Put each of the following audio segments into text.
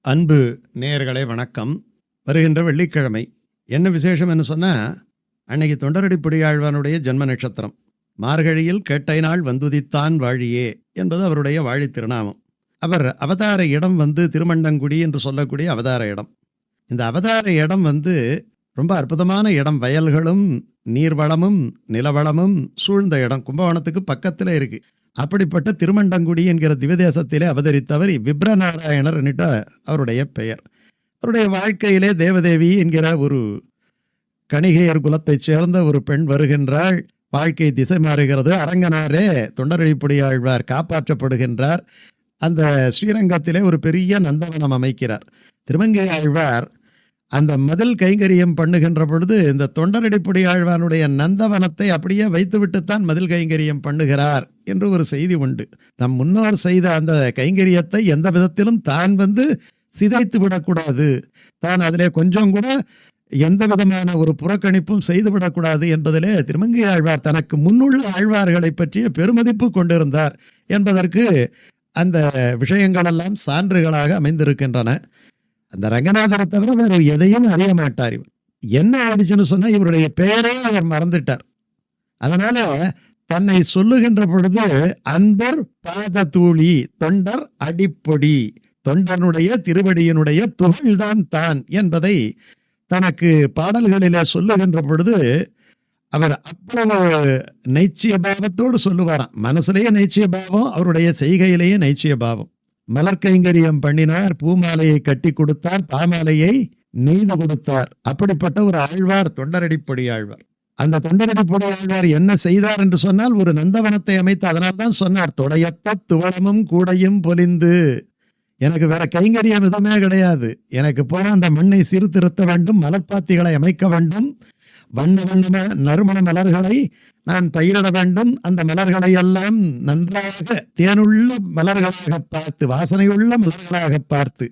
அன்பு நேயர்களே வணக்கம். வருகின்ற வெள்ளிக்கிழமை என்ன விசேஷம்னு சொன்னால், அன்னைக்கு தொண்டரடிப்பொடியாழ்வானுடைய ஜென்ம நட்சத்திரம். மார்கழியில் கேட்டை நாள் வந்துதித்தான் வாழியே என்பது அவருடைய வாழி திருநாமம். அவர் அவதார இடம் திருமண்டங்குடி என்று சொல்லக்கூடிய அவதார இடம். இந்த அவதார இடம் ரொம்ப அற்புதமான இடம். வயல்களும் நீர்வளமும் நிலவளமும் சூழ்ந்த இடம். கும்பகோணத்துக்கு பக்கத்தில் இருக்குது. அப்படிப்பட்ட திருமண்டங்குடி என்கிற திவதேசத்திலே அவதரித்தவர் விப்ரநாராயணர் என்கிட்ட அவருடைய பெயர். அவருடைய வாழ்க்கையிலே தேவதேவி என்கிற ஒரு கணிகையர் குலத்தைச் சேர்ந்த ஒரு பெண் வருகின்றாள். வாழ்க்கை திசை மாறுகிறது. அரங்கனாரே தொண்டரடிப்பொடியாழ்வார் காப்பாற்றப்படுகின்றார். அந்த ஸ்ரீரங்கத்திலே ஒரு பெரிய நந்தவனம் அமைக்கிறார். திருமங்கை ஆழ்வார் அந்த மதில் கைங்கரியம் பண்ணுகின்ற பொழுது இந்த தொண்டரடிப்பொடியாழ்வானுடைய நந்தவனத்தை அப்படியே வைத்துவிட்டுத்தான் மதில் கைங்கரியம் பண்ணுகிறார் என்று ஒரு செய்தி உண்டு. தம் முன்னோர் செய்த அந்த கைங்கரியத்தை எந்த விதத்திலும் தான் சிதைத்து விடக்கூடாது, தான் அதிலே கொஞ்சம் கூட எந்த விதமான ஒரு புறக்கணிப்பும் செய்துவிடக்கூடாது என்பதிலே திருமங்கை ஆழ்வார் தனக்கு முன்னுள்ள ஆழ்வார்களை பற்றிய பெருமதிப்பு கொண்டிருந்தார் என்பதற்கு அந்த விஷயங்களெல்லாம் சான்றுகளாக அமைந்திருக்கின்றன. அந்த ரங்கநாதரை தவிர வேறு எதையும் அறிய மாட்டார். இவர் என்ன ஆயிடுச்சுன்னு சொன்னால் இவருடைய பெயரே அவர் மறந்துட்டார். அதனால தன்னை சொல்லுகின்ற பொழுது அன்பர் பாத தூளி தொண்டர் அடிப்பொடி, தொண்டனுடைய திருவடியினுடைய துகள்தான் தான் என்பதை தனக்கு பாடல்களிலே சொல்லுகின்ற பொழுது அவர் அவ்வளவு நைச்சிய பாவத்தோடு சொல்லுவாராம். மனசுலேயே நைச்சிய பாவம், அவருடைய செய்கையிலேயே நைச்சிய பாவம். மலர் கைங்கரியம் பண்ணினார், பூமாலையை கட்டி கொடுத்தார், தாமாலையை நெய்து கொடுத்தார். அப்படிப்பட்ட ஒரு ஆழ்வார் தொண்டரடிப்பொடியாழ்வார். அந்த தொண்டரடிப்பொடியாழ்வார் என்ன செய்தார் என்று சொன்னால், ஒரு நந்தவனத்தை அமைத்து அதனால்தான் சொன்னார், தொடையத்த துவளமும் கூடையும் பொலிந்து. எனக்கு வேற கைங்கரியம் எதுவுமே கிடையாது. எனக்கு போன அந்த மண்ணை சீர்திருத்த வேண்டும், மலர்பாத்திகளை அமைக்க வேண்டும், வண்ண வண்ண நறுமண மலர்களை நான் பயிரிட வேண்டும். அந்த மலர்களை எல்லாம் நன்றாக தேனுள்ள மலர்களாக பார்த்து, வாசனையுள்ள மலர்களாக பார்த்து,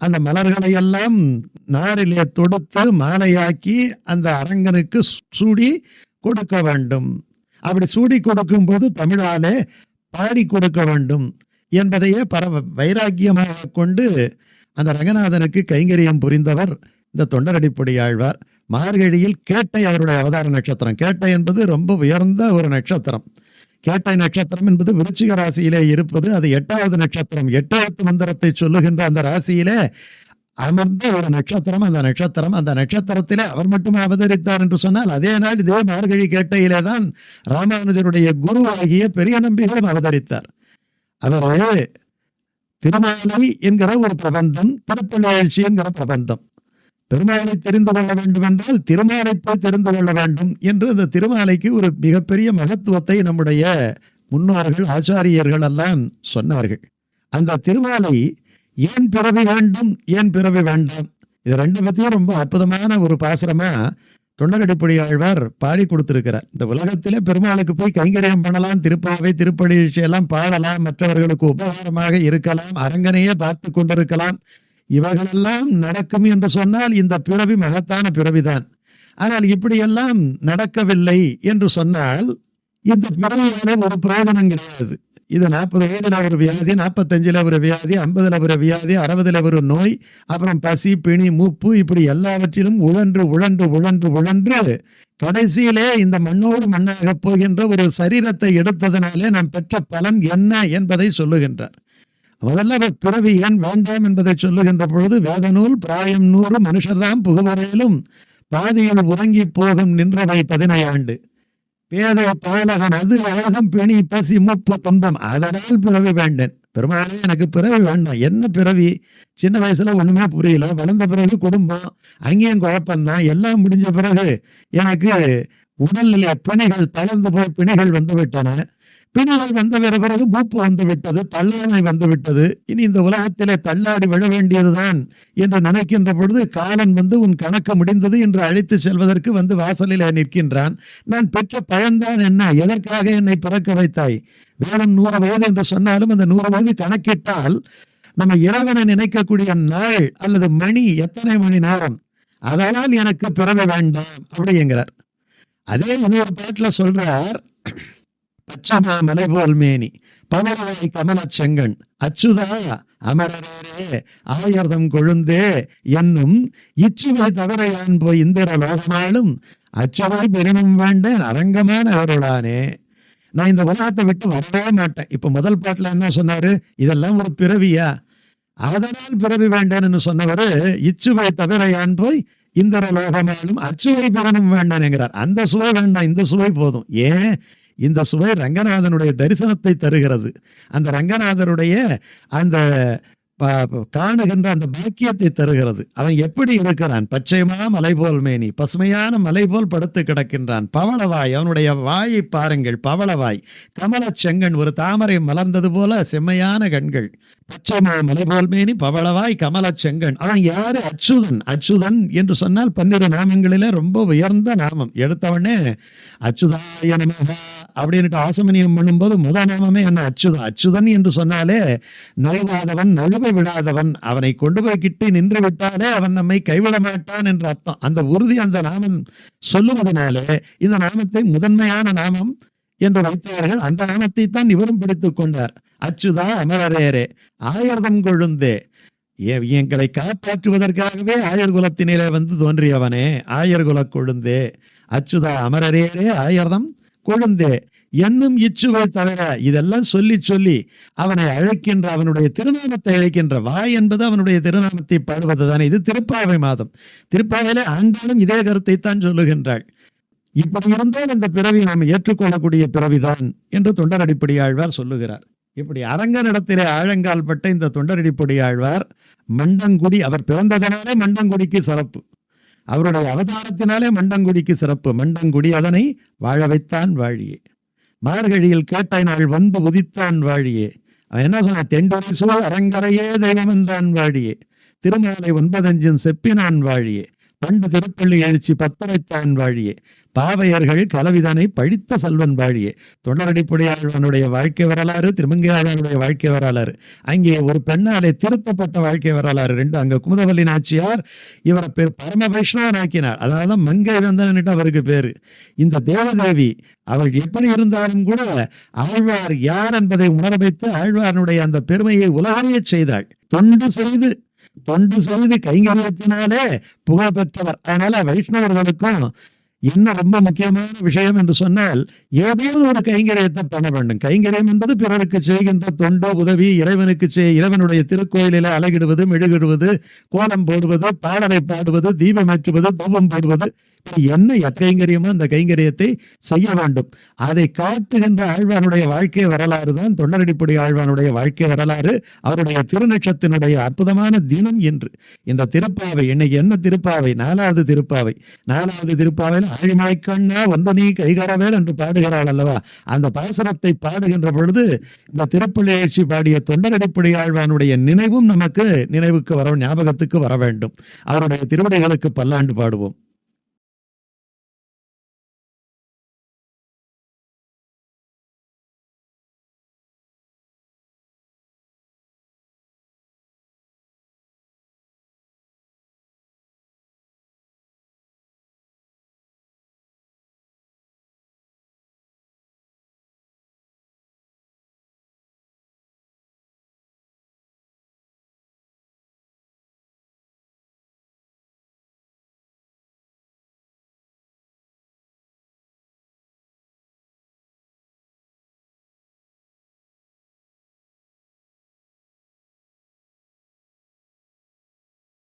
அந்த மலர்களை எல்லாம் நாரிலே தொடுத்து மாலையாக்கி அந்த அரங்கனுக்கு சூடி கொடுக்க வேண்டும். அப்படி சூடி கொடுக்கும் போது தமிழாலே பாடி கொடுக்க வேண்டும் என்பதையே வைராக்கியமாக கொண்டு அந்த ரங்கநாதனுக்கு கைங்கரியம் புரிந்தவர் இந்த தொண்டரடிப்பொடியாழ்வார். மார்கழியில் கேட்டை அவருடைய அவதார நட்சத்திரம். கேட்டை என்பது ரொம்ப உயர்ந்த ஒரு நட்சத்திரம். கேட்டை நட்சத்திரம் என்பது விருச்சிக ராசியிலே இருப்பது. அது 8வது நட்சத்திரம். 8வது மந்திரத்தை சொல்லுகின்ற அந்த ராசியிலே அமர்ந்த ஒரு நட்சத்திரம். அந்த நட்சத்திரத்திலே அவர் மட்டும் அவதரித்தார் என்று சொன்னால், அதே நாள் இதே மார்கழி கேட்டையிலே தான் ராமானுஜருடைய குருவாகிய பெரிய நம்பிகளும் அவதரித்தார். அவர் திருமாலை என்கிற ஒரு பிரபந்தம், திருப்பள்ளியாழ்ச்சி என்கிற பிரபந்தம். பெருமாளை தெரிந்து கொள்ள வேண்டும் என்றால் திருமாலை போய் தெரிந்து கொள்ள வேண்டும் என்று அந்த திருமாலைக்கு ஒரு மிகப்பெரிய மகத்துவத்தை நம்முடைய முன்னோர்கள் ஆச்சாரியர்கள் எல்லாம் சொன்னார்கள். அந்த திருமாலை ஏன் பிறவி வேண்டும், ஏன் பிறவி வேண்டாம், இது ரெண்டு பத்தியும் ரொம்ப அற்புதமான ஒரு பாசுரமா தொண்டரடிப்பொடியாழ்வார் பாடி கொடுத்திருக்கிறார். இந்த உலகத்திலே பெருமாளுக்கு போய் கைங்கரியம் பண்ணலாம், திருப்பாவை திருப்பள்ளி எல்லாம் பாடலாம், மற்றவர்களுக்கு உபகாரமாக இருக்கலாம், அரங்கனையே பார்த்து கொண்டிருக்கலாம். இவைகளெல்லாம் நடக்கும் என்று சொன்னால் இந்த பிறவி மகத்தான பிறவிதான். ஆனால் இப்படியெல்லாம் நடக்கவில்லை என்று சொன்னால் இந்த பிறவியால ஒரு பிரயோஜனம் கிடையாது. இது 40 வயதுல ஒரு வியாதி, 45 ஒரு வியாதி, 50 ஒரு வியாதி, 60 ஒரு நோய், அப்புறம் பசி பிணி மூப்பு, இப்படி எல்லாவற்றிலும் உழன்று கடைசியிலே இந்த மண்ணோடு மண்ணாக போகின்ற ஒரு சரீரத்தை எடுத்ததனாலே நாம் பெற்ற பலன் என்ன என்பதை சொல்லுகின்றார். முதல்ல பிறவி ஏன் வேண்டாம் என்பதை சொல்லுகின்ற பொழுது, வேதநூல் பிராயம் 100 மனுஷர்தான் புகவரையிலும் பாதியில் உறங்கி போகும் நின்றவை 15 ஆண்டு, பேதை பாலகன் அது அழகம் பிணி பசி மூப்பு துன்பம், அதனால் பிறவி வேண்டேன். பெருமாளே எனக்கு பிறவி வேண்டாம். என்ன பிறவி? சின்ன வயசுல ஒண்ணுமே புரியல, வளர்ந்த பிறகு குடும்பம், அங்கேயும் குழப்பம்தான். எல்லாம் முடிஞ்ச பிறகு எனக்கு உடல்நிலை பிணிகள் தளர்ந்து போய் பிணிகள் வந்து விட்டன. பிணிகள் வந்த பிறகு மூப்பு வந்து விட்டது, தள்ளாமை வந்து விட்டது. இனி இந்த உலகத்திலே தள்ளாடி விழ வேண்டியதுதான் என்று நினைக்கின்ற பொழுது காலன் உன் கணக்கு முடிந்தது என்று அழைத்து செல்வதற்கு வாசலிலே நிற்கின்றான். நான் பெற்ற பயன்தான் என்ன? எதற்காக என்னை பிறக்க வைத்தாய்? வேதம் 100 வயது என்று சொன்னாலும் அந்த 100 வயது கணக்கிட்டால் நம்ம இறைவனை நினைக்கக்கூடிய நாள் அல்லது மணி எத்தனை மணி நேரம்? அதனால் எனக்கு பிறவை வேண்டாம் அப்படிங்கிறார். அதே இன்னொரு பாட்டுல சொல்றார், பச்சமா மலை போல் மேனி, பவளவாய் கமலச் செங்கண் அச்சுதா அமரரே ஆயர்தம் கொழுந்தே என்னும் இச்சுவை தவறையான் போய் இந்திர லோகமாலும் அச்சுவை பெருமும் வேண்டேன் அரங்கமான அருளானே. நான் இந்த உலகத்தை விட்டு வரவே மாட்டேன். இப்ப முதல் பாட்டுல என்ன சொன்னாரு? இதெல்லாம் ஒரு பிறவியா, அதனால் பிறவி வேண்டான்னு சொன்னவரு இச்சுவை தவிரையான் போய் இந்திர லோகமாலும் அச்சுவை பெறனும் வேண்டான்ங்கிறார். அந்த சுவை வேண்டாம், இந்த சுவை போதும். ஏன்? இந்த சுவை ரங்கநாதனுடைய தரிசனத்தை தருகிறது. அந்த ரங்கநாதனுடைய அந்த காணுகின்ற அந்த பாக்கியத்தை தருகிறது. அவன் எப்படி இருக்கிறான்? பச்சைமா மலை போல் மேனி, பசுமையான மலை போல் படுத்து கிடக்கின்றான். பவளவாய், அவனுடைய வாயை பாருங்கள், பவளவாய். கமல செங்கண், ஒரு தாமரை மலர்ந்தது போல செம்மையான கண்கள். பச்சைமா மலை போல் மேனி, பவளவாய் கமல செங்கண். அவன் யாரு? அச்சுதன். அச்சுதன் என்று சொன்னால் 12 நாமங்களிலே ரொம்ப உயர்ந்த நாமம். எடுத்தவொடனே அச்சுதாய நமஹ அப்படின்ட்டு ஆசமனியம் பண்ணும்போது முதல் நாமமே என்ன? அச்சுதன். அச்சுதன் என்று சொன்னாலே நழுவாதவன், நழுவ விடாதவன், அவனை கொண்டு போய் கிட்டி நின்று விட்டாலே அவன் நம்மை கைவிட மாட்டான் என்ற அர்த்தம். அந்த உறுதி அந்த நாமம் சொல்லுவதனாலே இந்த நாமத்தை முதன்மையான நாமம் என்று வைத்தார்கள். அந்த நாமத்தை தான் இவரும் பிடித்துக் கொண்டார். அச்சுதா அமரரேரே ஆயர்தம் கொழுந்தே, எங்களை காப்பாற்றுவதற்காகவே ஆயர் குலத்தினிலே வந்து தோன்றியவனே, ஆயர் குல கொழுந்தே. அச்சுதா அமரரேரே ஆயர்தம் கொழுந்தே என்னும் இச்சுவை தவிர, இதெல்லாம் சொல்லி சொல்லி அவனை அழைக்கின்ற, அவனுடைய திருநாமத்தை அழைக்கின்ற. வாய் என்பது அவனுடைய திருநாமத்தை பாடுவது தானே. இது திருப்பாவை மாதம். திருப்பாவையிலே ஆண்டாலும் இதே கருத்தை தான் சொல்லுகின்றாள். இப்படி இருந்தால் இந்த பிறவி நாம் ஏற்றுக்கொள்ளக்கூடிய பிறவிதான் என்று தொண்டரடிப்படி ஆழ்வார் சொல்லுகிறார். இப்படி அரங்கனிடத்திலே ஆழங்கால் பட்ட இந்த தொண்டரடிப்படி ஆழ்வார் மண்டங்குடி, அவர் பிறந்ததனாலே மண்டங்குடிக்கு சிறப்பு, அவருடைய அவதாரத்தினாலே மண்டங்குடிக்கு சிறப்பு. மண்டங்குடி அதனை வாழ வைத்தான் வாழியே, மார்கழியில் கேட்டை நாள் வந்து உதித்தான் வாழியே. அவன் என்ன சொன்ன? தெண்டொரு சூழ் அரங்கரையே தெய்வம் என்றான் வாழியே, திருமாலை 9 செப்பினான் வாழியே, பண்டு திருப்பள்ளி எழுச்சி பத்தரைத்தான் வாழியே, பாவையர்கள் கலவிதனை படித்த செல்வன் வாழியே. தொண்டரடிப்படி ஆழ்வானுடைய வாழ்க்கை வரலாறு, திருமங்கையாளனுடைய வாழ்க்கை வரலாறு, அங்கே ஒரு பெண்ணாலே திருத்தப்பட்ட வாழ்க்கை வரலாறு 2. அங்க குமுதவல்லி நாச்சியார் இவரை பரம வைஷ்ணவன் ஆக்கினார். அதனாலதான் மங்கை வந்தன்னுட்டு அவருக்கு பேரு. இந்த தேவதேவி அவள் எப்படி இருந்தாலும் கூட ஆழ்வார் யார் என்பதை உணர வைத்து ஆழ்வாரனுடைய அந்த பெருமையை உலகறிய செய்தாள். தொண்டு செய்து கைங்கரியத்தினாலே புகழ் பெற்றவர். அதனால வைஷ்ணவர்களுக்கும் என்ன ரொம்ப முக்கியமான விஷயம் என்று சொன்னால், ஏதாவது ஒரு கைங்கரியத்தை பண்ண வேண்டும். கைங்கரியம் என்பது பிறருக்கு செய்கின்ற தொண்டோ உதவி, இறைவனுக்கு இறைவனுடைய திருக்கோயிலில் அலகிடுவது, மெழுகிடுவது, கோலம் போடுவது, பாடலை பாடுவது, தீபம் ஏற்றுவது, தூபம் போடுவது, என்ன கைங்கரியமோ அந்த கைங்கரியத்தை செய்ய வேண்டும். அதை காட்டுகின்ற ஆழ்வானுடைய வாழ்க்கை வரலாறு தான் தொண்டரடிப்படி ஆழ்வானுடைய வாழ்க்கை வரலாறு. அவருடைய திருநட்சத்தினுடைய அற்புதமான தினம் என்று இந்த திருப்பாவை. இன்னைக்கு என்ன திருப்பாவை? 4வது திருப்பாவை. 4வது திருப்பாவையில் ஆழிமாய்க்கண்ணா வந்து நீ கைகரவேல் என்று பாடுகிறாள் அல்லவா? அந்த பாசனத்தை பாடுகின்ற பொழுது இந்த திருப்பள்ளி எழுச்சி பாடிய தொண்டரடிப்படி ஆழ்வானுடைய நினைவும் நமக்கு நினைவுக்கு வர, ஞாபகத்துக்கு வர வேண்டும். அவருடைய திருவடிகளுக்கு பல்லாண்டு பாடுவோம்.